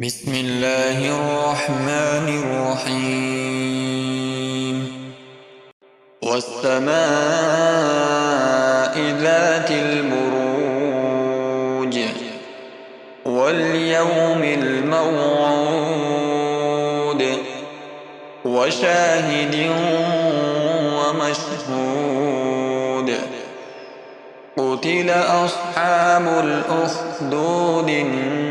بسم الله الرحمن الرحيم والسماء ذات البروج واليوم الموعود وشاهد ومشهود قتل أصحاب الأخدود النار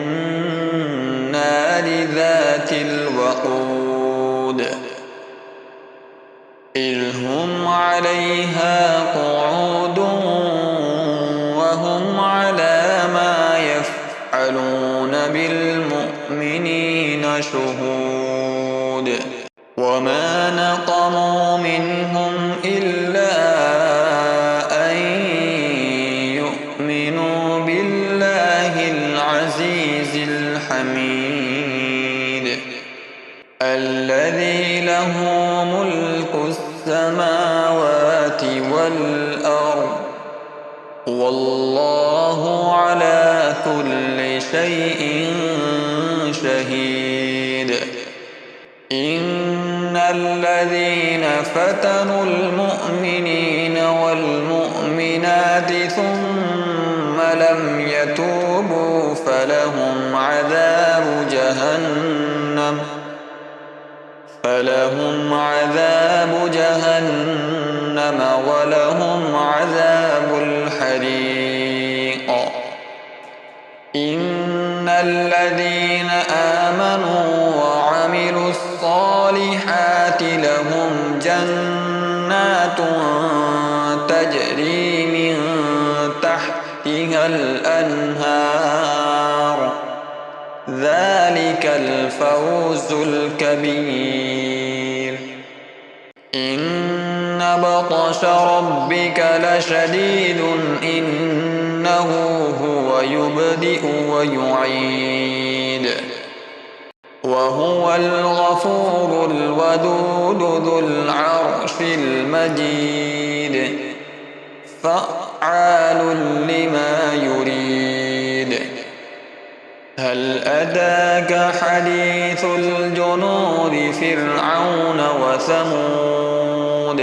ذات الوقود إذ هم عليها قعود وهم على ما يفعلون بالمؤمنين شهود وما نقموا منهم إلا أن يؤمنوا بالله العزيز الحميد الذي له ملك السماوات والأرض والله على كل شيء شهيد إن الذين فتنوا المؤمنين والمؤمنات ثم لم يتوبوا فلهم عذاب جهنم ولهم عذاب الحريق إن الذين آمنوا وعملوا الصالحات لهم جنات تجري من تحتها الأنهار ذلك الفوز الكبير إن بطش ربك لشديد إنه هو يبدئ ويعيد وهو الغفور الودود ذو العرش المجيد فعال لما يريد هل أتاك حديث الجنود فرعون وثمود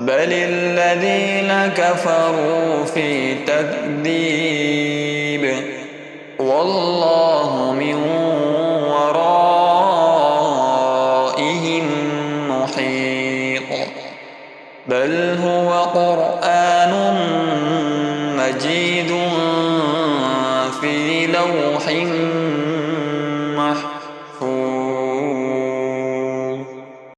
بل الذين كفروا في تكذيب والله من ورائهم محيط بل هو قرآن مجيد في لوح محفوظ